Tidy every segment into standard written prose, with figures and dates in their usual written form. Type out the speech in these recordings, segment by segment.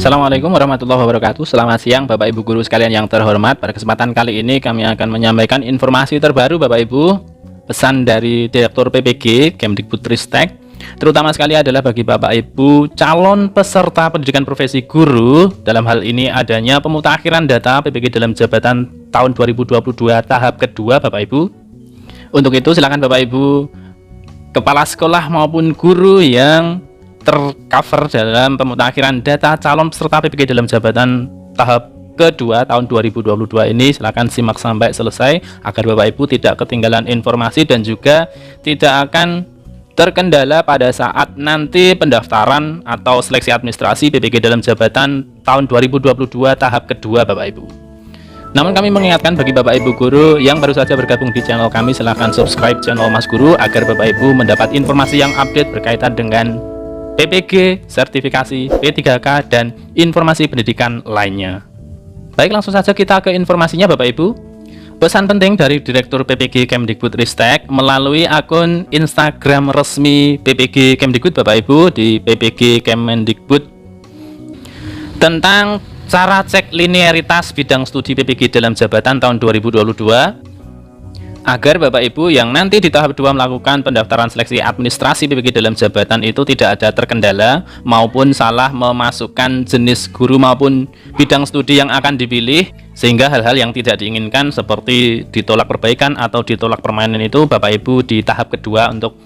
Assalamualaikum warahmatullahi wabarakatuh. Selamat siang Bapak Ibu guru sekalian yang terhormat. Pada kesempatan kali ini kami akan menyampaikan informasi terbaru Bapak Ibu. Pesan dari Direktur PPG Kemdikbudristek, terutama sekali adalah bagi Bapak Ibu calon peserta pendidikan profesi guru. Dalam hal ini adanya pemutakhiran data PPG dalam jabatan tahun 2022 tahap kedua Bapak Ibu. Untuk itu silakan Bapak Ibu kepala sekolah maupun guru yang tercover dalam pemutakhiran data calon peserta PPG dalam jabatan tahap kedua tahun 2022 ini, silakan simak sampai selesai agar Bapak Ibu tidak ketinggalan informasi dan juga tidak akan terkendala pada saat nanti pendaftaran atau seleksi administrasi PPG dalam jabatan tahun 2022 tahap kedua Bapak Ibu. Namun kami mengingatkan bagi Bapak Ibu guru yang baru saja bergabung di channel kami, silahkan subscribe channel Mas Guru agar Bapak Ibu mendapat informasi yang update berkaitan dengan PPG, sertifikasi, P3K, dan informasi pendidikan lainnya. Baik, langsung saja kita ke informasinya Bapak Ibu. Pesan penting dari Direktur PPG Kemdikbudristek melalui akun Instagram resmi PPG Kemdikbud Bapak Ibu di PPG Kemendikbud tentang cara cek linearitas bidang studi PPG dalam jabatan tahun 2022 agar Bapak Ibu yang nanti di tahap 2 melakukan pendaftaran seleksi administrasi PPG dalam jabatan itu tidak ada terkendala maupun salah memasukkan jenis guru maupun bidang studi yang akan dipilih, sehingga hal-hal yang tidak diinginkan seperti ditolak perbaikan atau ditolak permanen itu Bapak Ibu di tahap kedua untuk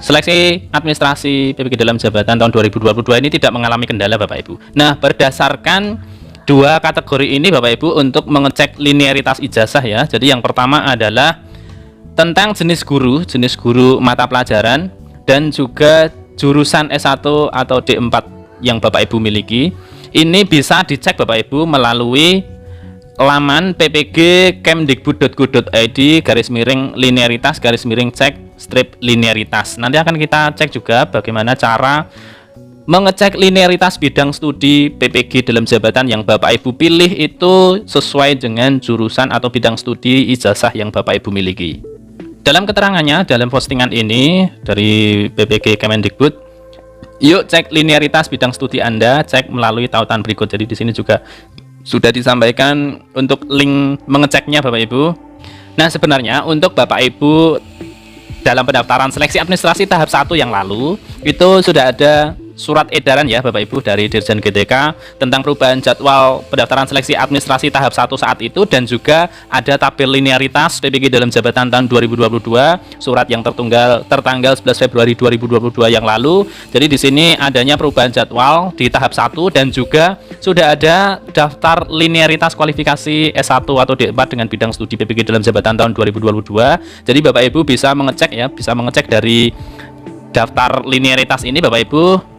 seleksi administrasi PPG dalam jabatan tahun 2022 ini tidak mengalami kendala Bapak Ibu. Nah, berdasarkan dua kategori ini Bapak Ibu untuk mengecek linearitas ijazah ya. Jadi yang pertama adalah tentang jenis guru mata pelajaran dan juga jurusan S1 atau D4 yang Bapak Ibu miliki. Ini bisa dicek Bapak Ibu melalui laman ppg kemdikbud.go.id /linearitas/cek-linearitas. Nanti akan kita cek juga bagaimana cara mengecek linearitas bidang studi PPG dalam jabatan yang Bapak Ibu pilih itu sesuai dengan jurusan atau bidang studi ijazah yang Bapak Ibu miliki. Dalam keterangannya dalam postingan ini dari PPG Kemendikbud, yuk cek linearitas bidang studi Anda, cek melalui tautan berikut. Jadi di sini juga sudah disampaikan untuk link mengeceknya Bapak Ibu. Nah, sebenarnya untuk Bapak Ibu dalam pendaftaran seleksi administrasi tahap 1 yang lalu itu sudah ada surat edaran ya Bapak Ibu dari Dirjen GTK tentang perubahan jadwal pendaftaran seleksi administrasi tahap 1 saat itu, dan juga ada tabel linearitas PPG dalam jabatan tahun 2022 surat yang tertanggal 11 Februari 2022 yang lalu. Jadi di sini adanya perubahan jadwal di tahap 1 dan juga sudah ada daftar linearitas kualifikasi S1 atau D4 dengan bidang studi PPG dalam jabatan tahun 2022. Jadi Bapak Ibu bisa mengecek ya, bisa mengecek dari daftar linearitas ini Bapak Ibu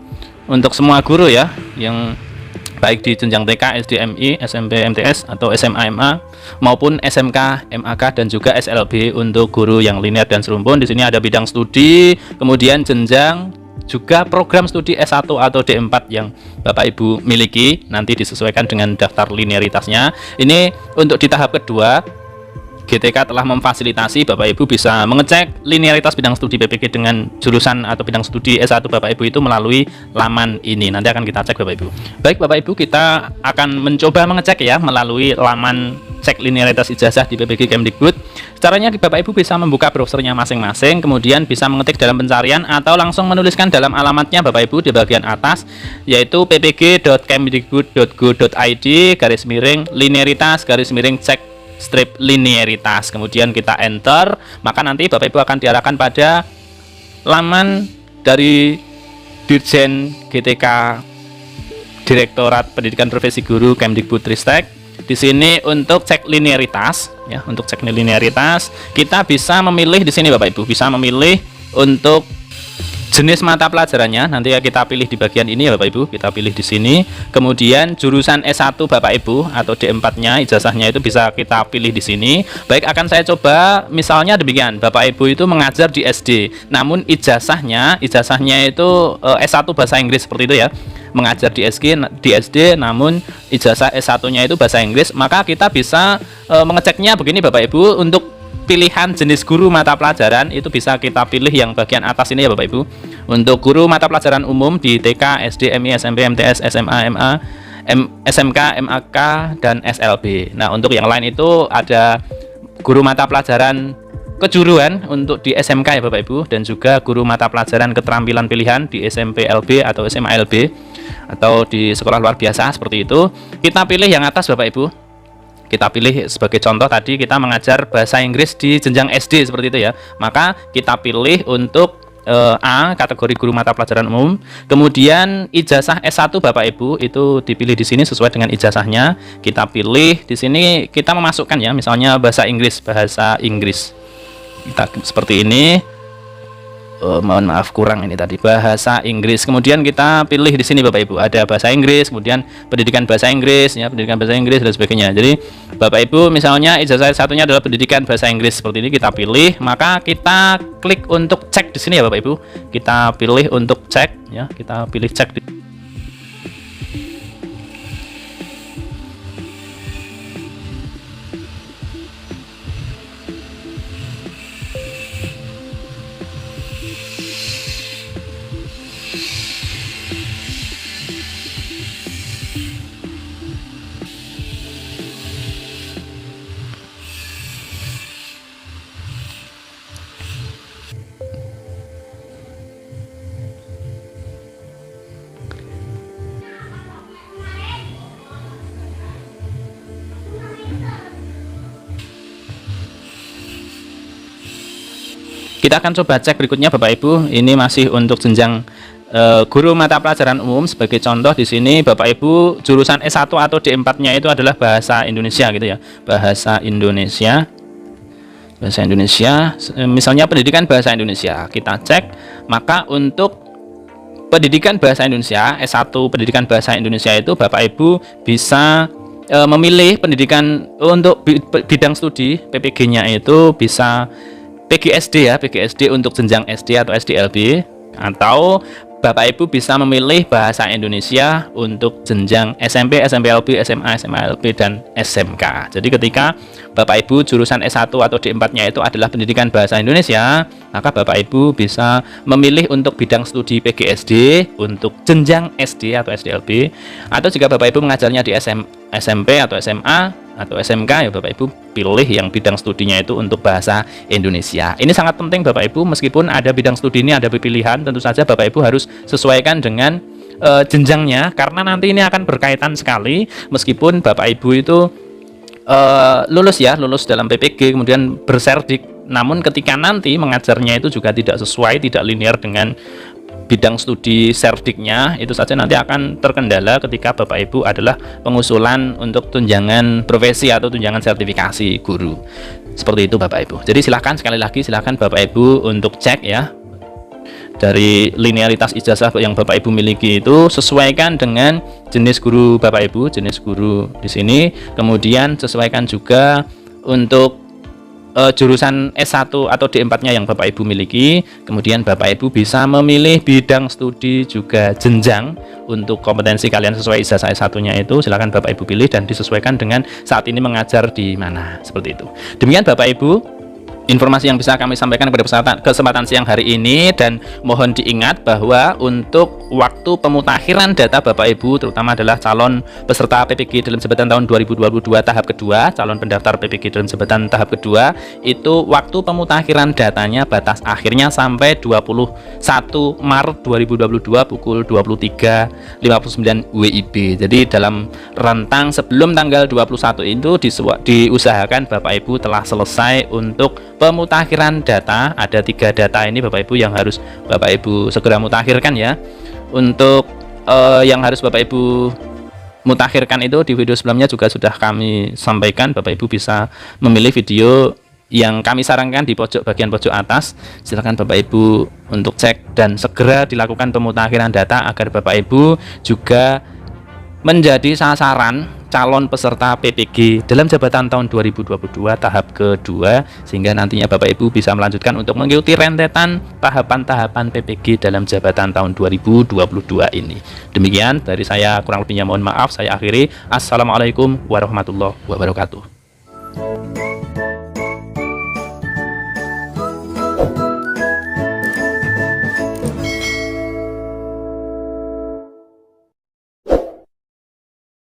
untuk semua guru ya, yang baik di jenjang TK, SD, MI, SMP, MTS atau SMA, MA maupun SMK, MAK dan juga SLB untuk guru yang linear dan serumpun. Di sini ada bidang studi, kemudian jenjang, juga program studi S1 atau D4 yang Bapak Ibu miliki, nanti disesuaikan dengan daftar linearitasnya. Ini untuk di tahap kedua GTK telah memfasilitasi Bapak Ibu bisa mengecek linearitas bidang studi PPG dengan jurusan atau bidang studi S1 Bapak Ibu itu melalui laman ini. Nanti akan kita cek Bapak Ibu. Baik Bapak Ibu, kita akan mencoba mengecek ya melalui laman cek linearitas ijazah di PPG Kemdikbud. Caranya Bapak Ibu bisa membuka browsernya masing-masing, kemudian bisa mengetik dalam pencarian atau langsung menuliskan dalam alamatnya Bapak Ibu di bagian atas, yaitu ppg.kemdikbud.go.id /linearitas/cek linearitas. Kemudian kita enter, maka nanti Bapak Ibu akan diarahkan pada laman dari Dirjen GTK Direktorat Pendidikan Profesi Guru Kemdikbudristek. Di sini untuk cek linearitas ya, untuk cek linearitas kita bisa memilih di sini Bapak Ibu, bisa memilih untuk jenis mata pelajarannya. Nanti kita pilih di bagian ini ya Bapak Ibu, kita pilih di sini. Kemudian jurusan S1 Bapak Ibu atau D4-nya, ijazahnya itu bisa kita pilih di sini. Baik, akan saya coba misalnya demikian. Bapak Ibu itu mengajar di SD, namun ijazahnya itu S1 bahasa Inggris seperti itu ya. Mengajar di SD namun ijazah S1-nya itu bahasa Inggris, maka kita bisa mengeceknya begini Bapak Ibu. Untuk pilihan jenis guru mata pelajaran itu bisa kita pilih yang bagian atas ini ya Bapak Ibu. Untuk guru mata pelajaran umum di TK, SD, MI, SMP, MTS, SMA, MA, SMK, MAK, dan SLB. Nah, untuk yang lain itu ada guru mata pelajaran kejuruan untuk di SMK ya Bapak Ibu, dan juga guru mata pelajaran keterampilan pilihan di SMP LB atau SMA LB atau di sekolah luar biasa seperti itu. Kita pilih yang atas Bapak Ibu. Kita pilih sebagai contoh tadi kita mengajar bahasa Inggris di jenjang SD seperti itu ya. Maka kita pilih untuk A, kategori guru mata pelajaran umum. Kemudian ijazah S1 Bapak Ibu itu dipilih di sini sesuai dengan ijazahnya. Kita pilih di sini, kita memasukkan ya, misalnya bahasa Inggris. Kita seperti ini. Mohon maaf kurang ini tadi bahasa Inggris. Kemudian kita pilih di sini Bapak Ibu ada bahasa Inggris, kemudian pendidikan bahasa Inggris ya, pendidikan bahasa Inggris dan sebagainya. Jadi Bapak Ibu misalnya ijazah satunya adalah pendidikan bahasa Inggris seperti ini, kita pilih, maka kita klik untuk cek di sini ya Bapak Ibu. Kita pilih untuk cek ya, kita pilih cek di Kita akan coba cek berikutnya Bapak Ibu. Ini masih untuk jenjang guru mata pelajaran umum. Sebagai contoh di sini Bapak Ibu jurusan S1 atau D4-nya itu adalah bahasa Indonesia gitu ya. Bahasa Indonesia. Misalnya pendidikan bahasa Indonesia. Kita cek, maka untuk pendidikan bahasa Indonesia, S1 pendidikan bahasa Indonesia itu Bapak Ibu bisa memilih pendidikan untuk bidang studi PPG-nya itu bisa PGSD ya, PGSD untuk jenjang SD atau SDLB, atau Bapak Ibu bisa memilih bahasa Indonesia untuk jenjang SMP, SMPLB, SMA, SMALB, dan SMK. Jadi ketika Bapak Ibu jurusan S1 atau D4-nya itu adalah pendidikan bahasa Indonesia, maka Bapak Ibu bisa memilih untuk bidang studi PGSD untuk jenjang SD atau SDLB, atau jika Bapak Ibu mengajarnya di SMP atau SMA atau SMK ya Bapak Ibu pilih yang bidang studinya itu untuk bahasa Indonesia. Ini sangat penting Bapak Ibu, meskipun ada bidang studi ini ada pilihan, tentu saja Bapak Ibu harus sesuaikan dengan jenjangnya, karena nanti ini akan berkaitan sekali. Meskipun Bapak Ibu itu lulus dalam PPG kemudian berserdik, namun ketika nanti mengajarnya itu juga tidak sesuai, tidak linear dengan bidang studi serdiknya, itu saja nanti akan terkendala ketika Bapak Ibu adalah pengusulan untuk tunjangan profesi atau tunjangan sertifikasi guru. Seperti itu Bapak Ibu. Jadi silahkan, sekali lagi silahkan Bapak Ibu untuk cek ya, dari linearitas ijazah yang Bapak Ibu miliki itu sesuaikan dengan jenis guru Bapak Ibu, jenis guru di sini. Kemudian sesuaikan juga untuk jurusan S1 atau D4-nya yang Bapak Ibu miliki. Kemudian Bapak Ibu bisa memilih bidang studi juga jenjang untuk kompetensi kalian sesuai ijazah S1-nya itu. Silakan Bapak Ibu pilih dan disesuaikan dengan saat ini mengajar di mana, seperti itu. Demikian Bapak Ibu informasi yang bisa kami sampaikan pada kesempatan siang hari ini, dan mohon diingat bahwa untuk waktu pemutakhiran data Bapak Ibu terutama adalah calon peserta PPG dalam jabatan tahun 2022 tahap kedua, calon pendaftar PPG dalam jabatan tahap kedua, itu waktu pemutakhiran datanya batas akhirnya sampai 21 Maret 2022 pukul 23.59 WIB. Jadi dalam rentang sebelum tanggal 21 itu diusahakan Bapak Ibu telah selesai untuk pemutakhiran data. Ada 3 data ini Bapak Ibu yang harus Bapak Ibu segera mutakhirkan ya. Untuk yang harus Bapak Ibu mutakhirkan itu di video sebelumnya juga sudah kami sampaikan. Bapak Ibu bisa memilih video yang kami sarankan di bagian pojok atas. Silakan Bapak Ibu untuk cek dan segera dilakukan pemutakhiran data agar Bapak Ibu juga menjadi sasaran calon peserta PPG dalam jabatan tahun 2022 tahap kedua, sehingga nantinya Bapak Ibu bisa melanjutkan untuk mengikuti rentetan tahapan-tahapan PPG dalam jabatan tahun 2022 ini. Demikian dari saya, kurang lebihnya mohon maaf, saya akhiri. Assalamualaikum warahmatullahi wabarakatuh.